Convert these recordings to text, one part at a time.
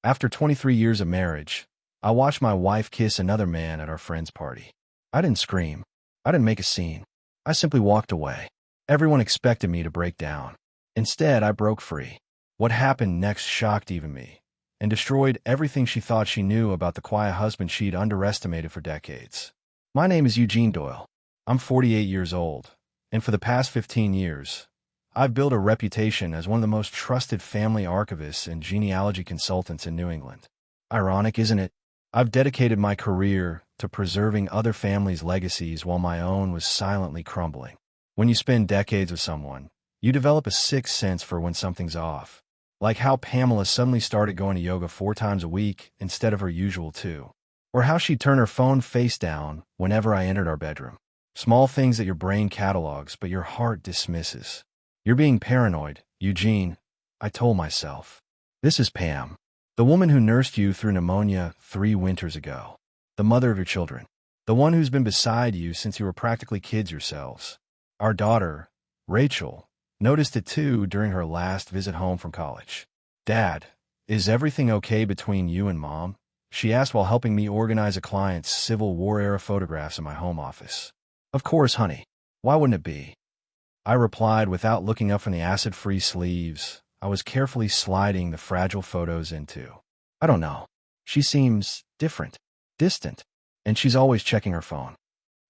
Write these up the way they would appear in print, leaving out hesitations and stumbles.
After 23 years of marriage, I watched my wife kiss another man at our friend's party. I didn't scream. I didn't make a scene. I simply walked away. Everyone expected me to break down. Instead, I broke free. What happened next shocked even me, and destroyed everything she thought she knew about the quiet husband she'd underestimated for decades. My name is Eugene Doyle. I'm 48 years old, and for the past 15 years, I've built a reputation as one of the most trusted family archivists and genealogy consultants in New England. Ironic, isn't it? I've dedicated my career to preserving other families' legacies while my own was silently crumbling. When you spend decades with someone, you develop a sixth sense for when something's off. Like how Pamela suddenly started going to yoga 4 times a week instead of her usual 2. Or how she'd turn her phone face down whenever I entered our bedroom. Small things that your brain catalogs but your heart dismisses. You're being paranoid, Eugene, I told myself. This is Pam, the woman who nursed you through pneumonia 3 winters ago. The mother of your children. The one who's been beside you since you were practically kids yourselves. Our daughter, Rachel, noticed it too during her last visit home from college. Dad, is everything okay between you and Mom? She asked while helping me organize a client's Civil War-era photographs in my home office. Of course, honey. Why wouldn't it be? I replied without looking up from the acid-free sleeves I was carefully sliding the fragile photos into. I don't know. She seems different, distant, and she's always checking her phone.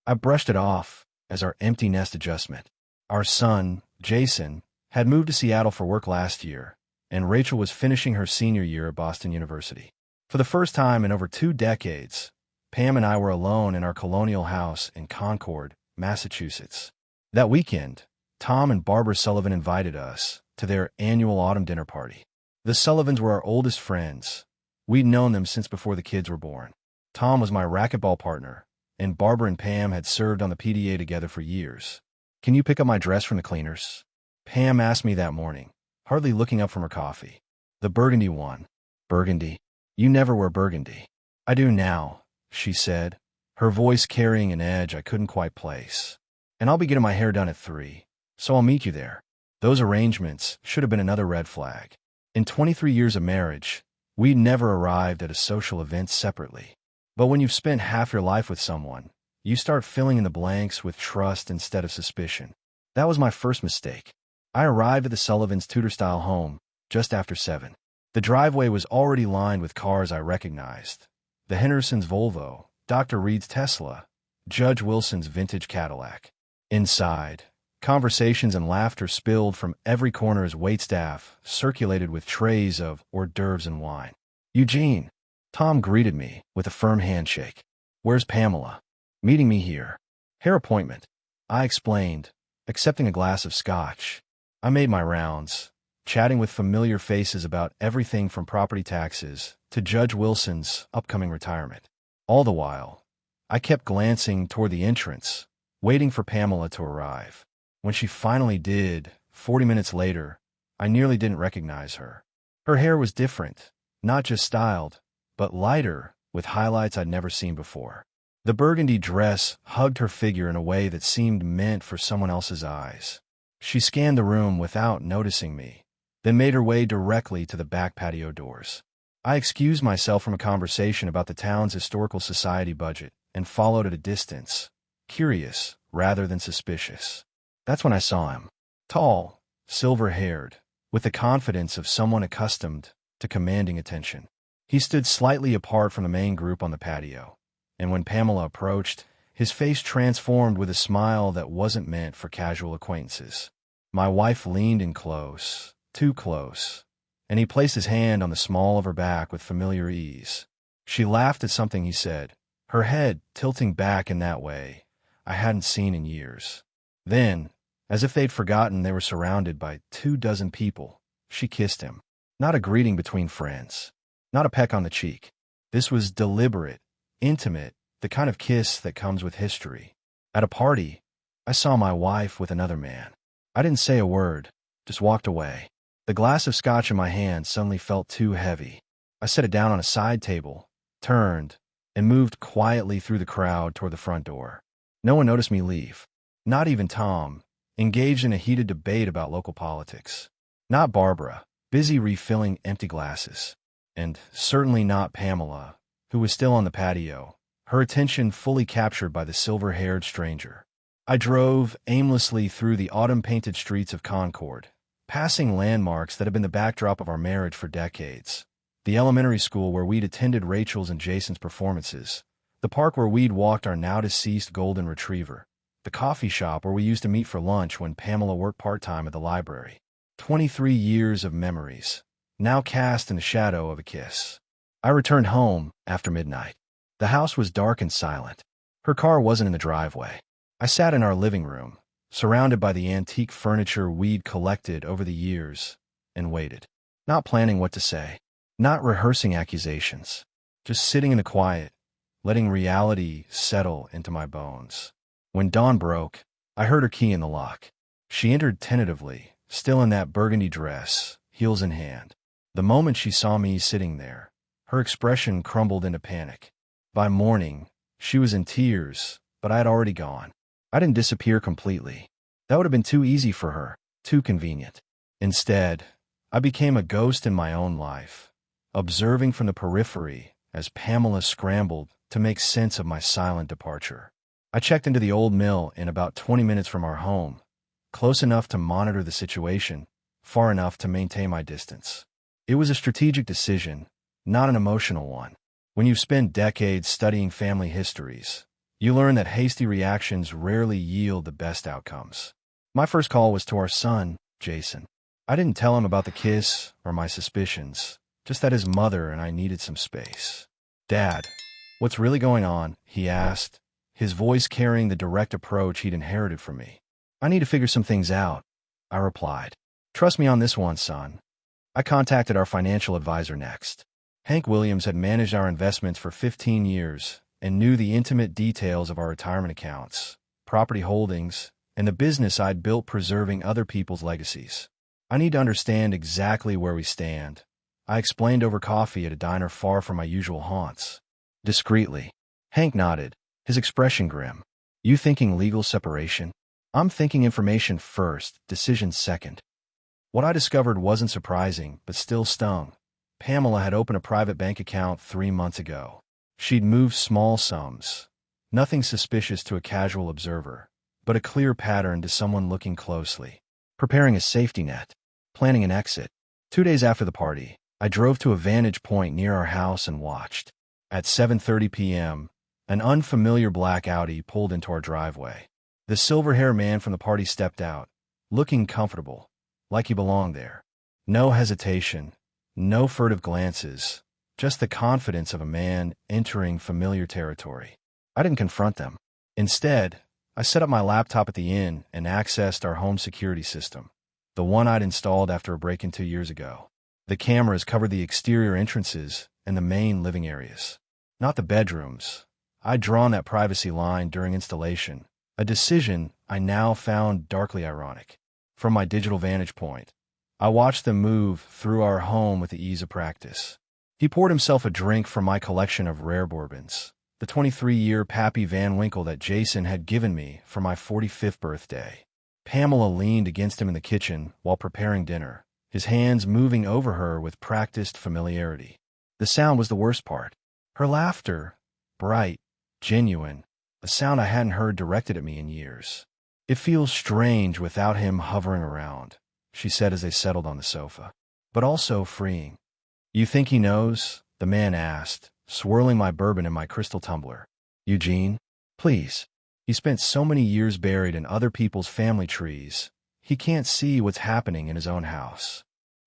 I brushed it off as our empty nest adjustment. Our son, Jason, had moved to Seattle for work last year, and Rachel was finishing her senior year at Boston University. For the first time in over 2 decades, Pam and I were alone in our colonial house in Concord, Massachusetts. That weekend, Tom and Barbara Sullivan invited us to their annual autumn dinner party. The Sullivans were our oldest friends. We'd known them since before the kids were born. Tom was my racquetball partner, and Barbara and Pam had served on the PDA together for years. Can you pick up my dress from the cleaners? Pam asked me that morning, hardly looking up from her coffee. The burgundy one. Burgundy? You never wear burgundy. I do now, she said, her voice carrying an edge I couldn't quite place. And I'll be getting my hair done at 3, so I'll meet you there. Those arrangements should have been another red flag. In 23 years of marriage, we'd never arrived at a social event separately. But when you've spent half your life with someone, you start filling in the blanks with trust instead of suspicion. That was my first mistake. I arrived at the Sullivans' Tudor-style home just after 7. The driveway was already lined with cars I recognized. The Hendersons' Volvo, Dr. Reed's Tesla, Judge Wilson's vintage Cadillac. Inside, conversations and laughter spilled from every corner as waitstaff circulated with trays of hors d'oeuvres and wine. Eugene, Tom greeted me with a firm handshake. Where's Pamela? Meeting me here. Hair appointment, I explained, accepting a glass of scotch. I made my rounds, chatting with familiar faces about everything from property taxes to Judge Wilson's upcoming retirement. All the while, I kept glancing toward the entrance, waiting for Pamela to arrive. When she finally did, 40 minutes later, I nearly didn't recognize her. Her hair was different, not just styled, but lighter, with highlights I'd never seen before. The burgundy dress hugged her figure in a way that seemed meant for someone else's eyes. She scanned the room without noticing me, then made her way directly to the back patio doors. I excused myself from a conversation about the town's historical society budget and followed at a distance, curious rather than suspicious. That's when I saw him. Tall, silver-haired, with the confidence of someone accustomed to commanding attention. He stood slightly apart from the main group on the patio, and when Pamela approached, his face transformed with a smile that wasn't meant for casual acquaintances. My wife leaned in close, too close, and he placed his hand on the small of her back with familiar ease. She laughed at something he said, her head tilting back in that way I hadn't seen in years. Then, as if they'd forgotten they were surrounded by 24 people, she kissed him. Not a greeting between friends, not a peck on the cheek. This was deliberate, intimate, the kind of kiss that comes with history. At a party, I saw my wife with another man. I didn't say a word, just walked away. The glass of scotch in my hand suddenly felt too heavy. I set it down on a side table, turned, and moved quietly through the crowd toward the front door. No one noticed me leave. Not even Tom, engaged in a heated debate about local politics. Not Barbara, busy refilling empty glasses. and certainly not Pamela, who was still on the patio, her attention fully captured by the silver-haired stranger. I drove aimlessly through the autumn-painted streets of Concord, passing landmarks that had been the backdrop of our marriage for decades. The elementary school where we'd attended Rachel's and Jason's performances, the park where we'd walked our now-deceased golden retriever, the coffee shop where we used to meet for lunch when Pamela worked part-time at the library. 23 years of memories, now cast in the shadow of a kiss. I returned home after midnight. The house was dark and silent. Her car wasn't in the driveway. I sat in our living room, surrounded by the antique furniture we'd collected over the years, and waited. Not planning what to say, not rehearsing accusations, just sitting in the quiet, letting reality settle into my bones. When dawn broke, I heard her key in the lock. She entered tentatively, still in that burgundy dress, heels in hand. The moment she saw me sitting there, her expression crumbled into panic. By morning, she was in tears, but I had already gone. I didn't disappear completely. That would have been too easy for her, too convenient. Instead, I became a ghost in my own life, observing from the periphery as Pamela scrambled to make sense of my silent departure. I checked into the old mill in about 20 minutes from our home, close enough to monitor the situation, far enough to maintain my distance. It was a strategic decision, not an emotional one. When you spend decades studying family histories, you learn that hasty reactions rarely yield the best outcomes. My first call was to our son, Jason. I didn't tell him about the kiss or my suspicions, just that his mother and I needed some space. "Dad, what's really going on?" he asked, his voice carrying the direct approach he'd inherited from me. "I need to figure some things out," I replied. "Trust me on this one, son." I contacted our financial advisor next. Hank Williams had managed our investments for 15 years and knew the intimate details of our retirement accounts, property holdings, and the business I'd built preserving other people's legacies. "I need to understand exactly where we stand," I explained over coffee at a diner far from my usual haunts. Discreetly, Hank nodded, his expression grim. "You thinking legal separation?" "I'm thinking information first, decision second." What I discovered wasn't surprising, but still stung. Pamela had opened a private bank account 3 months ago. She'd moved small sums, nothing suspicious to a casual observer, but a clear pattern to someone looking closely. Preparing a safety net, planning an exit. 2 days after the party, I drove to a vantage point near our house and watched. At 7:30 p.m., an unfamiliar black Audi pulled into our driveway. The silver-haired man from the party stepped out, looking comfortable, like he belonged there. No hesitation, no furtive glances, just the confidence of a man entering familiar territory. I didn't confront them. Instead, I set up my laptop at the inn and accessed our home security system, the one I'd installed after a break-in 2 years ago. The cameras covered the exterior entrances and the main living areas, not the bedrooms. I'd drawn that privacy line during installation, a decision I now found darkly ironic. From my digital vantage point, I watched them move through our home with the ease of practice. He poured himself a drink from my collection of rare bourbons, the 23-year Pappy Van Winkle that Jason had given me for my 45th birthday. Pamela leaned against him in the kitchen while preparing dinner, his hands moving over her with practiced familiarity. The sound was the worst part. Her laughter, bright, genuine, a sound I hadn't heard directed at me in years. "It feels strange without him hovering around," she said as they settled on the sofa. "But also freeing." "You think he knows?" the man asked, swirling my bourbon in my crystal tumbler. "Eugene? Please. He spent so many years buried in other people's family trees, he can't see what's happening in his own house."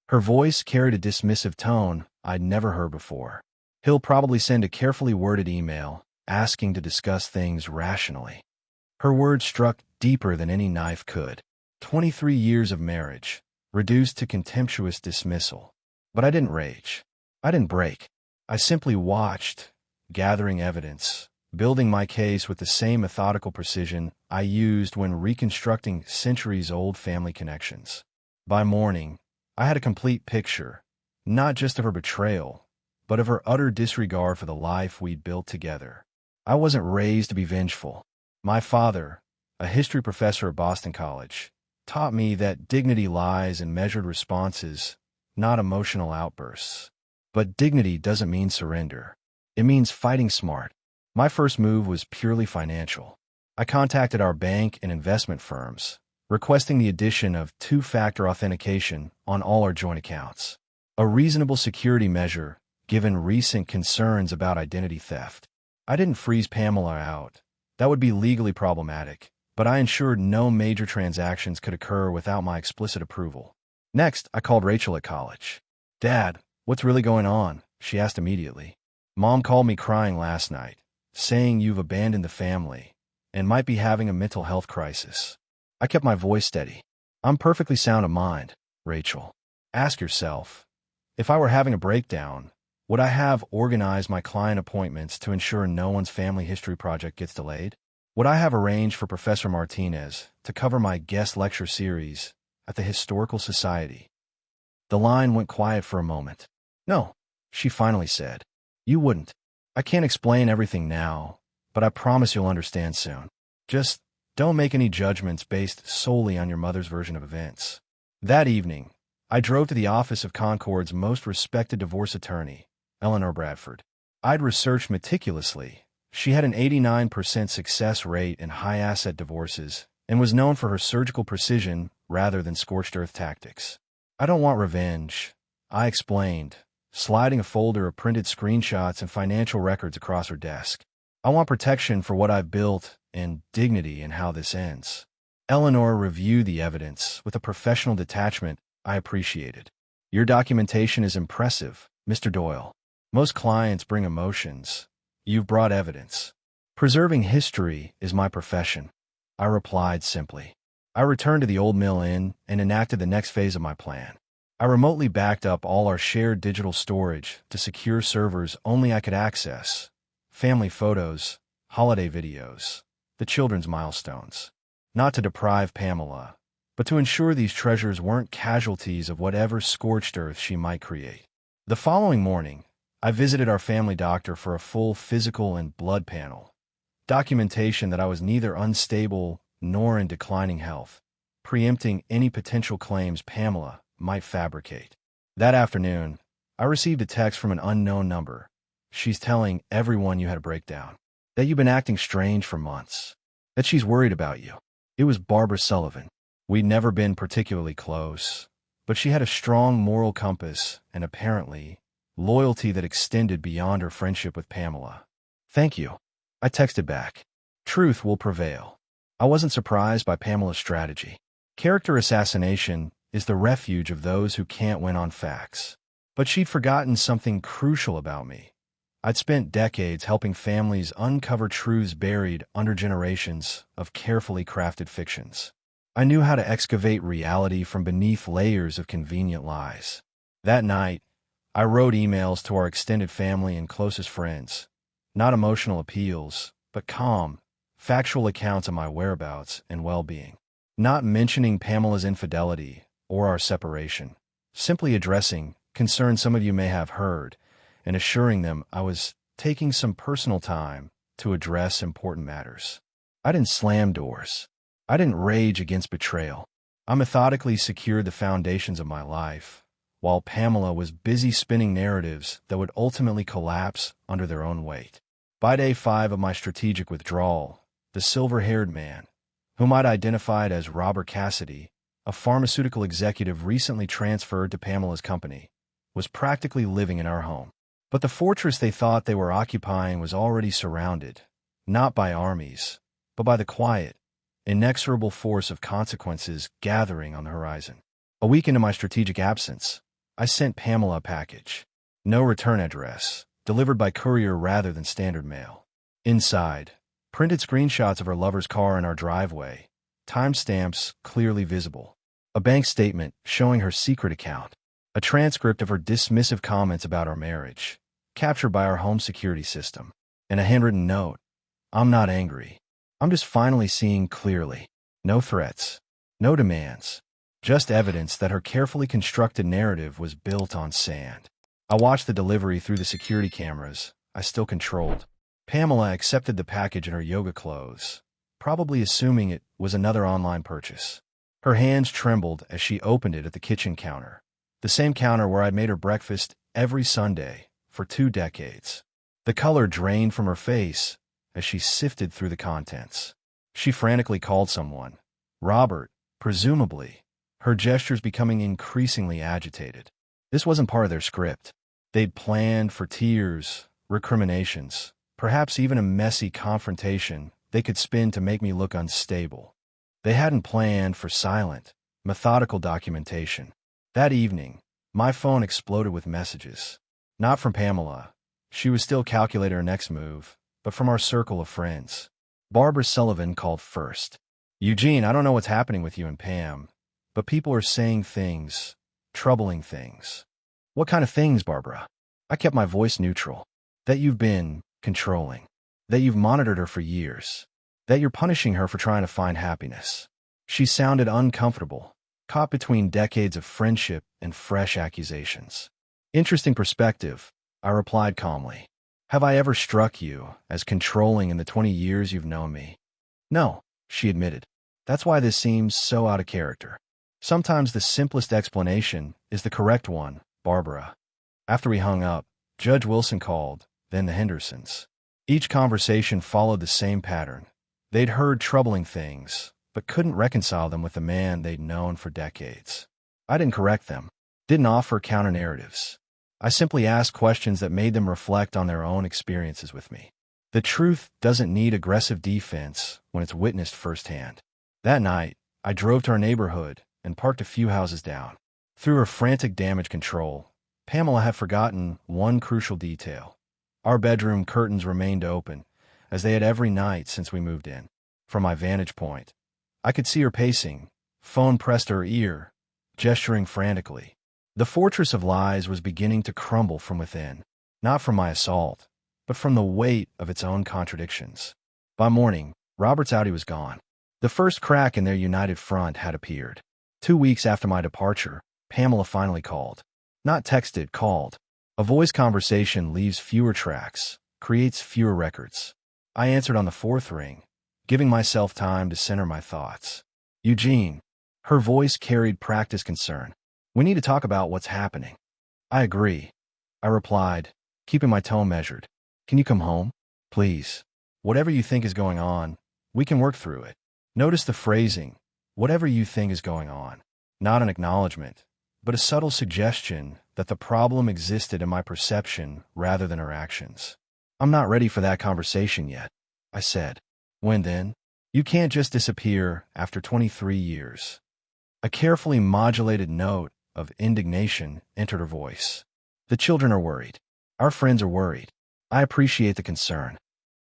Her voice carried a dismissive tone I'd never heard before. "He'll probably send a carefully worded email, asking to discuss things rationally." Her words struck deeper than any knife could. 23 years of marriage, reduced to contemptuous dismissal. But I didn't rage. I didn't break. I simply watched, gathering evidence, building my case with the same methodical precision I used when reconstructing centuries-old family connections. By morning, I had a complete picture, not just of her betrayal, but of her utter disregard for the life we'd built together. I wasn't raised to be vengeful. My father, a history professor at Boston College, taught me that dignity lies in measured responses, not emotional outbursts. But dignity doesn't mean surrender. It means fighting smart. My first move was purely financial. I contacted our bank and investment firms, requesting the addition of two-factor authentication on all our joint accounts. A reasonable security measure, given recent concerns about identity theft. I didn't freeze Pamela out. That would be legally problematic, but I ensured no major transactions could occur without my explicit approval. Next, I called Rachel at college. "Dad, what's really going on?" she asked immediately. "Mom called me crying last night, saying you've abandoned the family and might be having a mental health crisis." I kept my voice steady. "I'm perfectly sound of mind, Rachel. Ask yourself, if I were having a breakdown, would I have organized my client appointments to ensure no one's family history project gets delayed? Would I have arranged for Professor Martinez to cover my guest lecture series at the Historical Society?" The line went quiet for a moment. "No," she finally said. "You wouldn't. I can't explain everything now, but I promise you'll understand soon. Just don't make any judgments based solely on your mother's version of events." That evening, I drove to the office of Concord's most respected divorce attorney, Eleanor Bradford. I'd researched meticulously. She had an 89% success rate in high-asset divorces and was known for her surgical precision rather than scorched-earth tactics. "I don't want revenge," I explained, sliding a folder of printed screenshots and financial records across her desk. "I want protection for what I've built and dignity in how this ends." Eleanor reviewed the evidence with a professional detachment I appreciated. "Your documentation is impressive, Mr. Doyle. Most clients bring emotions. You've brought evidence. Preserving history is my profession," I replied simply. I returned to the Old Mill Inn and enacted the next phase of my plan. I remotely backed up all our shared digital storage to secure servers only I could access: family photos, holiday videos, the children's milestones. Not to deprive Pamela, but to ensure these treasures weren't casualties of whatever scorched earth she might create. The following morning, I visited our family doctor for a full physical and blood panel, documentation that I was neither unstable nor in declining health, preempting any potential claims Pamela might fabricate. That afternoon, I received a text from an unknown number. "She's telling everyone you had a breakdown, that you've been acting strange for months, that she's worried about you." It was Barbara Sullivan. We'd never been particularly close, but she had a strong moral compass and apparently loyalty that extended beyond her friendship with Pamela. "Thank you," I texted back. Truth will prevail. I wasn't surprised by Pamela's strategy. Character assassination is the refuge of those who can't win on facts. But she'd forgotten something crucial about me. I'd spent decades helping families uncover truths buried under generations of carefully crafted fictions. I knew how to excavate reality from beneath layers of convenient lies. That night, I wrote emails to our extended family and closest friends. Not emotional appeals, but calm, factual accounts of my whereabouts and well-being. Not mentioning Pamela's infidelity or our separation. Simply addressing concerns some of you may have heard and assuring them I was taking some personal time to address important matters. I didn't slam doors. I didn't rage against betrayal. I methodically secured the foundations of my life, while Pamela was busy spinning narratives that would ultimately collapse under their own weight. By day 5 of my strategic withdrawal, the silver-haired man, whom I'd identified as Robert Cassidy, a pharmaceutical executive recently transferred to Pamela's company, was practically living in our home. But the fortress they thought they were occupying was already surrounded, not by armies, but by the quiet, inexorable force of consequences gathering on the horizon. A week into my strategic absence, I sent Pamela a package. No return address, delivered by courier rather than standard mail. Inside, printed screenshots of her lover's car in our driveway, timestamps clearly visible. A bank statement showing her secret account. A transcript of her dismissive comments about our marriage, captured by our home security system. And a handwritten note. "I'm not angry. I'm just finally seeing clearly. No threats. No demands. Just evidence that her carefully constructed narrative was built on sand." I watched the delivery through the security cameras I still controlled. Pamela accepted the package in her yoga clothes, probably assuming it was another online purchase. Her hands trembled as she opened it at the kitchen counter, the same counter where I'd made her breakfast every Sunday, for 2 decades. The color drained from her face as she sifted through the contents. She frantically called someone. Robert, presumably, her gestures becoming increasingly agitated. This wasn't part of their script. They'd planned for tears, recriminations, perhaps even a messy confrontation they could spin to make me look unstable. They hadn't planned for silent, methodical documentation. That evening, my phone exploded with messages. Not from Pamela. She was still calculating her next move, but from our circle of friends. Barbara Sullivan called first. Eugene, I don't know what's happening with you and Pam, but people are saying things, troubling things. What kind of things, Barbara? I kept my voice neutral. That you've been controlling. That you've monitored her for years. That you're punishing her for trying to find happiness. She sounded uncomfortable, caught between decades of friendship and fresh accusations. Interesting perspective, I replied calmly. Have I ever struck you as controlling in the 20 years you've known me? No, she admitted. That's why this seems so out of character. Sometimes the simplest explanation is the correct one, Barbara. After we hung up, Judge Wilson called, then the Hendersons. Each conversation followed the same pattern. They'd heard troubling things, but couldn't reconcile them with the man they'd known for decades. I didn't correct them, didn't offer counter-narratives. I simply asked questions that made them reflect on their own experiences with me. The truth doesn't need aggressive defense when it's witnessed firsthand. That night, I drove to our neighborhood and parked a few houses down. Through her frantic damage control, Pamela had forgotten one crucial detail. Our bedroom curtains remained open, as they had every night since we moved in. From my vantage point, I could see her pacing, phone pressed to her ear, gesturing frantically. The fortress of lies was beginning to crumble from within, not from my assault, but from the weight of its own contradictions. By morning, Robert's Audi was gone. The first crack in their united front had appeared. 2 weeks after my departure, Pamela finally called. Not texted, called. A voice conversation leaves fewer tracks, creates fewer records. I answered on the 4th ring, giving myself time to center my thoughts. Eugene. Her voice carried practiced concern. We need to talk about what's happening. I agree, I replied, keeping my tone measured. Can you come home? Please. Whatever you think is going on, we can work through it. Notice the phrasing, whatever you think is going on. Not an acknowledgement, but a subtle suggestion that the problem existed in my perception rather than her actions. I'm not ready for that conversation yet, I said. When then? You can't just disappear after 23 years. A carefully modulated note of indignation entered her voice. The children are worried. Our friends are worried. I appreciate the concern.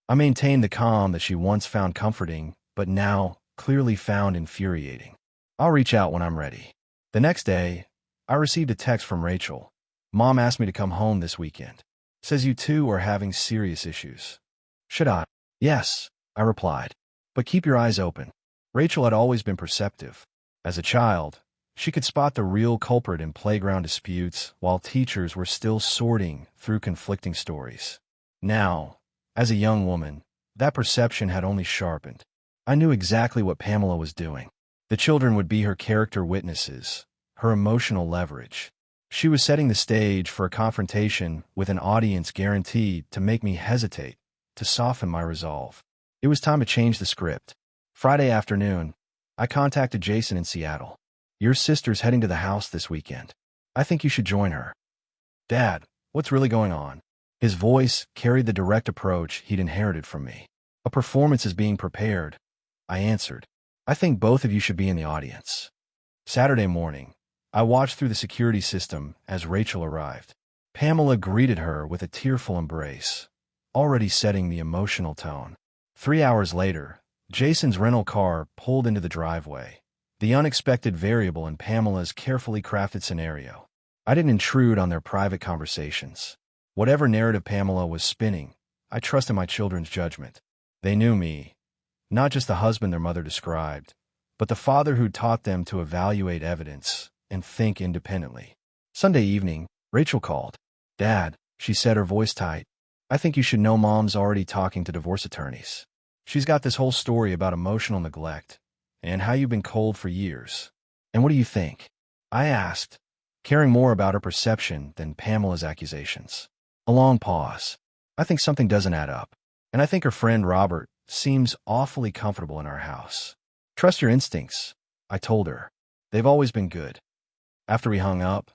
I maintained the calm that she once found comforting, but now clearly found infuriating. I'll reach out when I'm ready. The next day, I received a text from Rachel. Mom asked me to come home this weekend. Says you two are having serious issues. Should I? Yes, I replied. But keep your eyes open. Rachel had always been perceptive. As a child, she could spot the real culprit in playground disputes while teachers were still sorting through conflicting stories. Now, as a young woman, that perception had only sharpened. I knew exactly what Pamela was doing. The children would be her character witnesses, her emotional leverage. She was setting the stage for a confrontation with an audience guaranteed to make me hesitate, to soften my resolve. It was time to change the script. Friday afternoon, I contacted Jason in Seattle. Your sister's heading to the house this weekend. I think you should join her. Dad, what's really going on? His voice carried the direct approach he'd inherited from me. A performance is being prepared, I answered. I think both of you should be in the audience. Saturday morning, I watched through the security system as Rachel arrived. Pamela greeted her with a tearful embrace, already setting the emotional tone. 3 hours later, Jason's rental car pulled into the driveway, the unexpected variable in Pamela's carefully crafted scenario. I didn't intrude on their private conversations. Whatever narrative Pamela was spinning, I trusted my children's judgment. They knew me, not just the husband their mother described, but the father who taught them to evaluate evidence and think independently. Sunday evening, Rachel called. Dad, she said, her voice tight, I think you should know Mom's already talking to divorce attorneys. She's got this whole story about emotional neglect and how you've been cold for years. And what do you think? I asked, caring more about her perception than Pamela's accusations. A long pause. I think something doesn't add up. And I think her friend Robert seems awfully comfortable in our house. Trust your instincts, I told her. They've always been good. After we hung up,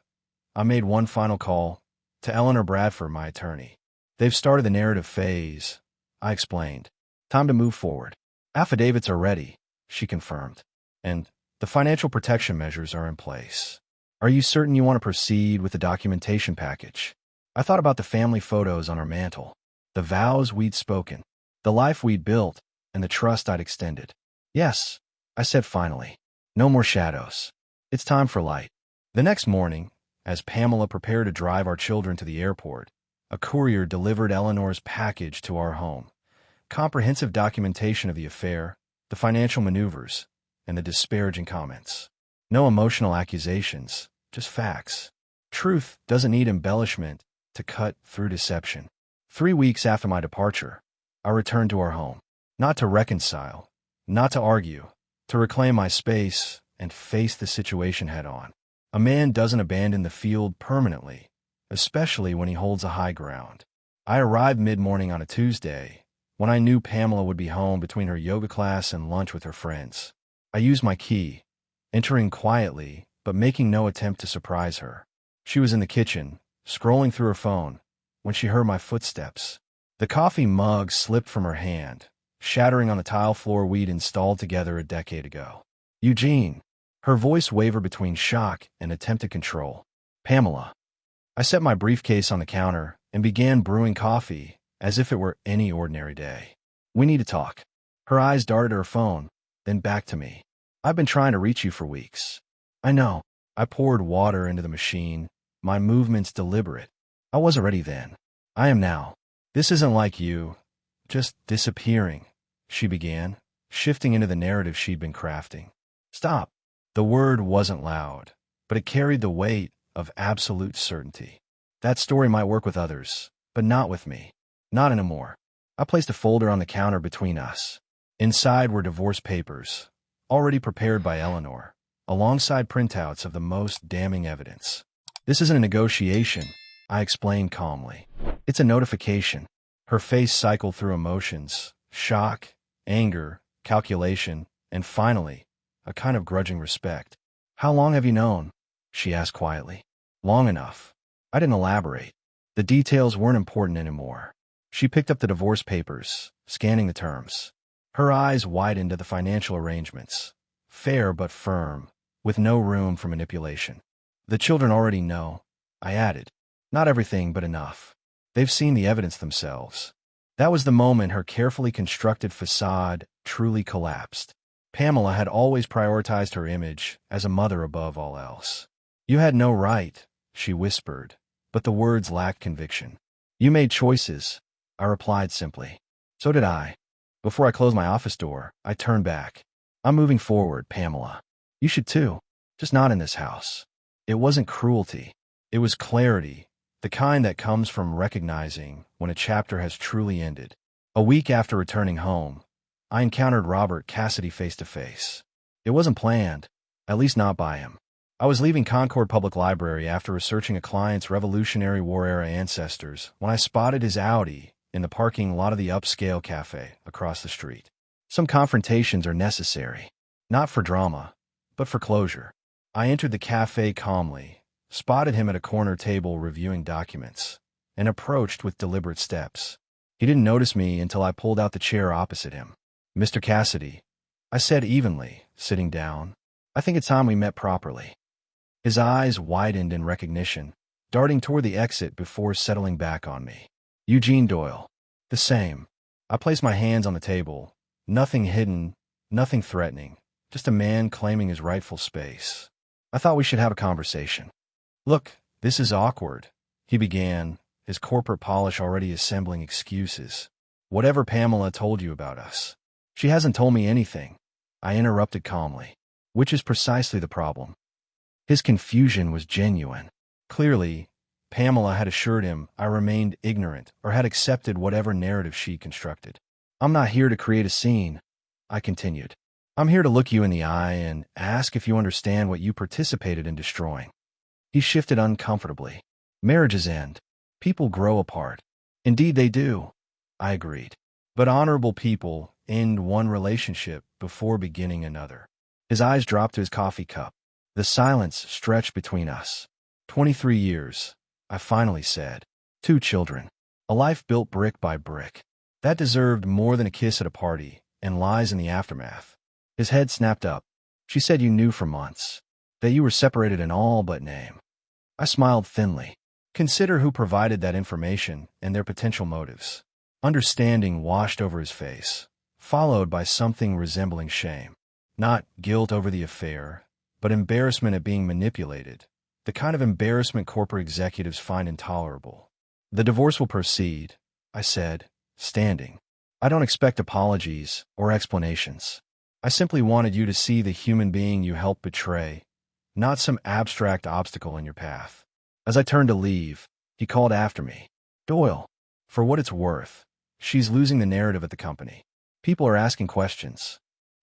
I made one final call to Eleanor Bradford, my attorney. They've started the narrative phase, I explained. Time to move forward. Affidavits are ready, she confirmed. And the financial protection measures are in place. Are you certain you want to proceed with the documentation package? I thought about the family photos on our mantle, the vows we'd spoken, the life we'd built, and the trust I'd extended. Yes, I said finally. No more shadows. It's time for light. The next morning, as Pamela prepared to drive our children to the airport, a courier delivered Eleanor's package to our home. Comprehensive documentation of the affair, the financial maneuvers, and the disparaging comments. No emotional accusations, just facts. Truth doesn't need embellishment to cut through deception. 3 weeks after my departure, I returned to our home. Not to reconcile, not to argue, to reclaim my space and face the situation head-on. A man doesn't abandon the field permanently, especially when he holds a high ground. I arrived mid-morning on a Tuesday, when I knew Pamela would be home between her yoga class and lunch with her friends. I used my key, entering quietly but making no attempt to surprise her. She was in the kitchen, scrolling through her phone, when she heard my footsteps. The coffee mug slipped from her hand, shattering on the tile floor we'd installed together a decade ago. Eugene. Her voice wavered between shock and attempted control. Pamela. I set my briefcase on the counter and began brewing coffee as if it were any ordinary day. We need to talk. Her eyes darted at her phone, then back to me. I've been trying to reach you for weeks. I know. I poured water into the machine, my movements deliberate. I wasn't ready then. I am now. This isn't like you, just disappearing, she began, shifting into the narrative she'd been crafting. Stop. The word wasn't loud, but it carried the weight of absolute certainty. That story might work with others, but not with me. Not anymore. I placed a folder on the counter between us. Inside were divorce papers, already prepared by Eleanor, alongside printouts of the most damning evidence. This isn't a negotiation, I explained calmly. It's a notification. Her face cycled through emotions, shock, anger, calculation, and finally, a kind of grudging respect. How long have you known? She asked quietly. Long enough. I didn't elaborate. The details weren't important anymore. She picked up the divorce papers, scanning the terms. Her eyes widened to the financial arrangements. Fair but firm, with no room for manipulation. The children already know, I added. Not everything, but enough. They've seen the evidence themselves. That was the moment her carefully constructed facade truly collapsed. Pamela had always prioritized her image as a mother above all else. You had no right, she whispered, but the words lacked conviction. You made choices, I replied simply. So did I. Before I closed my office door, I turned back. I'm moving forward, Pamela. You should too, just not in this house. It wasn't cruelty. It was clarity, the kind that comes from recognizing when a chapter has truly ended. A week after returning home, I encountered Robert Cassidy face to face. It wasn't planned, at least not by him. I was leaving Concord Public Library after researching a client's Revolutionary War-era ancestors when I spotted his Audi in the parking lot of the upscale cafe across the street. Some confrontations are necessary, not for drama, but for closure. I entered the cafe calmly, spotted him at a corner table reviewing documents, and approached with deliberate steps. He didn't notice me until I pulled out the chair opposite him. Mr. Cassidy, I said evenly, sitting down, I think it's time we met properly. His eyes widened in recognition, darting toward the exit before settling back on me. Eugene Doyle. The same. I placed my hands on the table. Nothing hidden, nothing threatening, just a man claiming his rightful space. I thought we should have a conversation. Look, this is awkward, he began, his corporate polish already assembling excuses. Whatever Pamela told you about us. She hasn't told me anything, I interrupted calmly, which is precisely the problem. His confusion was genuine. Clearly, Pamela had assured him I remained ignorant or had accepted whatever narrative she constructed. I'm not here to create a scene, I continued. I'm here to look you in the eye and ask if you understand what you participated in destroying. He shifted uncomfortably. Marriages end. People grow apart. Indeed they do, I agreed. But honorable people end one relationship before beginning another. His eyes dropped to his coffee cup. The silence stretched between us. 23 years, I finally said. 2 children. A life built brick by brick. That deserved more than a kiss at a party and lies in the aftermath. His head snapped up. She said you knew for months. That you were separated in all but name. I smiled thinly. Consider who provided that information and their potential motives. Understanding washed over his face, followed by something resembling shame. Not guilt over the affair, but embarrassment at being manipulated, the kind of embarrassment corporate executives find intolerable. The divorce will proceed, I said, standing. I don't expect apologies or explanations. I simply wanted you to see the human being you helped betray, not some abstract obstacle in your path. As I turned to leave, he called after me. Doyle, for what it's worth, she's losing the narrative at the company. People are asking questions.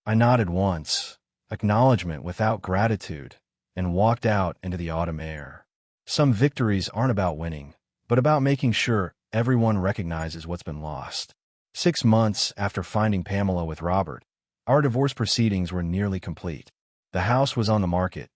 I nodded once, acknowledgement without gratitude, and walked out into the autumn air. Some victories aren't about winning, but about making sure everyone recognizes what's been lost. 6 months after finding Pamela with Robert, our divorce proceedings were nearly complete. The house was on the market,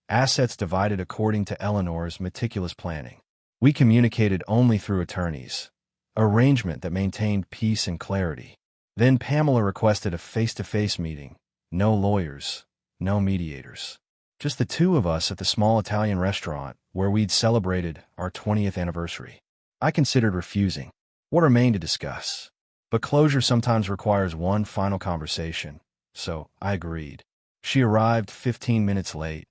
assets divided according to Eleanor's meticulous planning. We communicated only through attorneys, arrangement that maintained peace and clarity. Then Pamela requested a face-to-face meeting. No lawyers, no mediators. Just the 2 of us at the small Italian restaurant where we'd celebrated our 20th anniversary. I considered refusing. What remained to discuss? But closure sometimes requires one final conversation, so I agreed. She arrived 15 minutes late,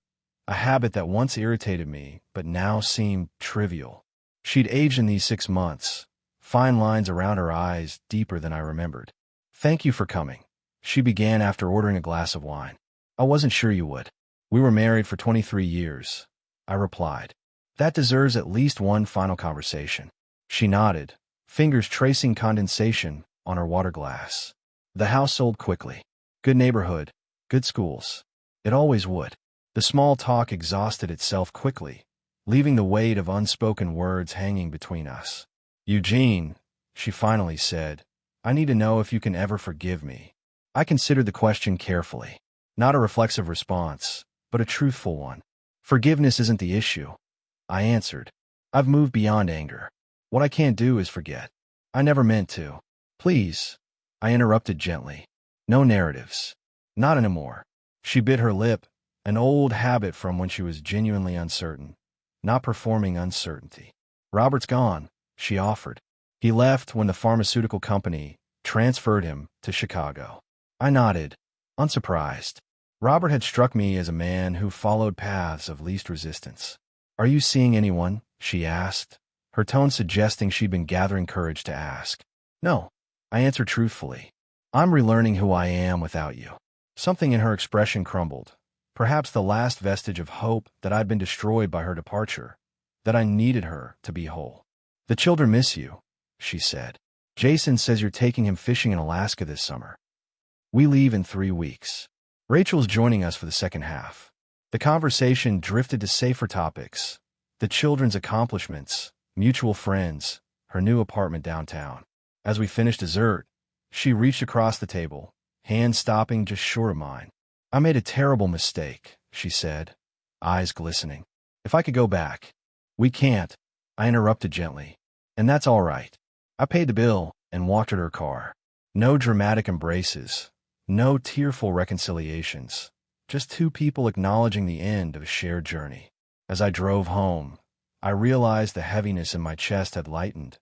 a habit that once irritated me but now seemed trivial. She'd aged in these 6 months, fine lines around her eyes deeper than I remembered. Thank you for coming, she began after ordering a glass of wine. I wasn't sure you would. We were married for 23 years, I replied. That deserves at least one final conversation. She nodded, fingers tracing condensation on her water glass. The house sold quickly. Good neighborhood, good schools. It always would. The small talk exhausted itself quickly, leaving the weight of unspoken words hanging between us. Eugene, she finally said, I need to know if you can ever forgive me. I considered the question carefully. Not a reflexive response, but a truthful one. Forgiveness isn't the issue, I answered. I've moved beyond anger. What I can't do is forget. I never meant to. Please, I interrupted gently. No narratives. Not anymore. She bit her lip, an old habit from when she was genuinely uncertain, not performing uncertainty. Robert's gone, she offered. He left when the pharmaceutical company transferred him to Chicago. I nodded, unsurprised. Robert had struck me as a man who followed paths of least resistance. Are you seeing anyone? She asked, her tone suggesting she'd been gathering courage to ask. No, I answered truthfully. I'm relearning who I am without you. Something in her expression crumbled, perhaps the last vestige of hope that I'd been destroyed by her departure, that I needed her to be whole. The children miss you, she said. Jason says you're taking him fishing in Alaska this summer. We leave in 3 weeks. Rachel's joining us for the second half. The conversation drifted to safer topics, the children's accomplishments, mutual friends, her new apartment downtown. As we finished dessert, she reached across the table, hand stopping just short of mine. I made a terrible mistake, she said, eyes glistening. If I could go back. We can't, I interrupted gently. And that's all right. I paid the bill and walked her to her car. No dramatic embraces, no tearful reconciliations, just 2 people acknowledging the end of a shared journey. As I drove home, I realized the heaviness in my chest had lightened.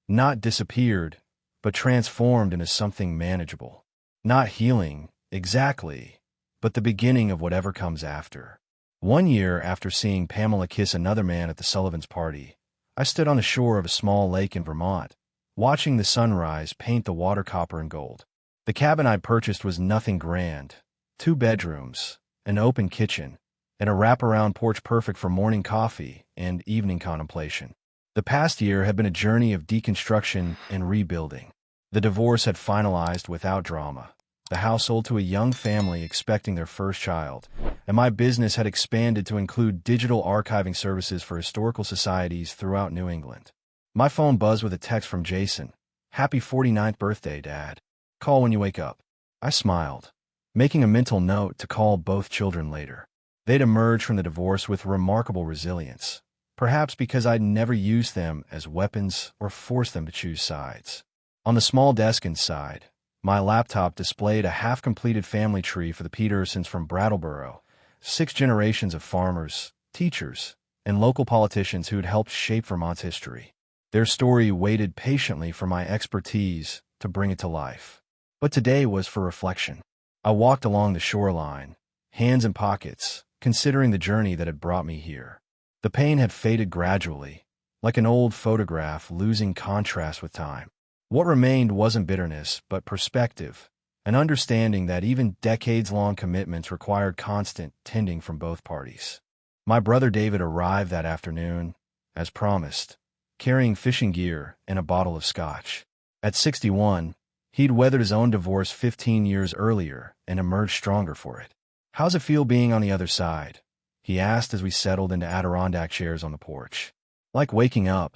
Not disappeared, but transformed into something manageable. Not healing, exactly, but the beginning of whatever comes after. 1 year after seeing Pamela kiss another man at the Sullivans' party, I stood on the shore of a small lake in Vermont, watching the sunrise paint the water copper and gold. The cabin I'd purchased was nothing grand. 2 bedrooms, an open kitchen, and a wraparound porch perfect for morning coffee and evening contemplation. The past year had been a journey of deconstruction and rebuilding. The divorce had finalized without drama. the household to a young family expecting their first child, and my business had expanded to include digital archiving services for historical societies throughout New England. My phone buzzed with a text from Jason. "Happy 49th birthday, Dad. Call when you wake up." I smiled, making a mental note to call both children later. They'd emerged from the divorce with remarkable resilience, perhaps because I'd never used them as weapons or forced them to choose sides. On the small desk inside, my laptop displayed a half-completed family tree for the Petersons from Brattleboro, 6 generations of farmers, teachers, and local politicians who'd helped shape Vermont's history. Their story waited patiently for my expertise to bring it to life. But today was for reflection. I walked along the shoreline, hands in pockets, considering the journey that had brought me here. The pain had faded gradually, like an old photograph losing contrast with time. What remained wasn't bitterness, but perspective, an understanding that even decades-long commitments required constant tending from both parties. My brother David arrived that afternoon, as promised, carrying fishing gear and a bottle of scotch. At 61, he'd weathered his own divorce 15 years earlier and emerged stronger for it. "How's it feel being on the other side?" he asked as we settled into Adirondack chairs on the porch. "Like waking up,"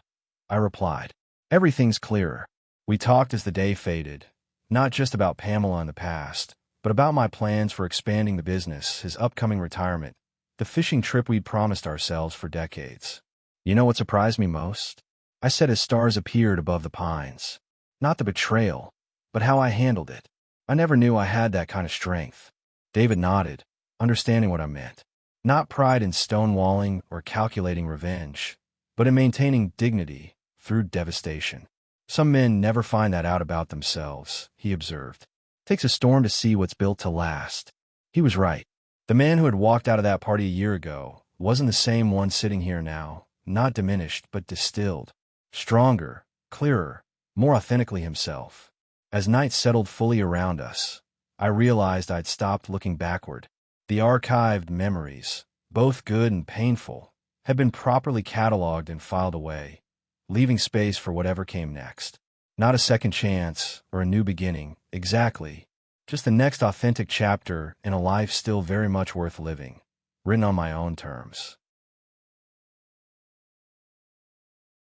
I replied. "Everything's clearer." We talked as the day faded, not just about Pamela in the past, but about my plans for expanding the business, his upcoming retirement, the fishing trip we'd promised ourselves for decades. "You know what surprised me most?" I said as stars appeared above the pines. "Not the betrayal, but how I handled it. I never knew I had that kind of strength." David nodded, understanding what I meant. Not pride in stonewalling or calculating revenge, but in maintaining dignity through devastation. "Some men never find that out about themselves," he observed. "Takes a storm to see what's built to last." He was right. The man who had walked out of that party a year ago wasn't the same one sitting here now, not diminished but distilled. Stronger, clearer, more authentically himself. As night settled fully around us, I realized I'd stopped looking backward. The archived memories, both good and painful, had been properly cataloged and filed away, leaving space for whatever came next. Not a second chance or a new beginning, exactly, just the next authentic chapter in a life still very much worth living, written on my own terms.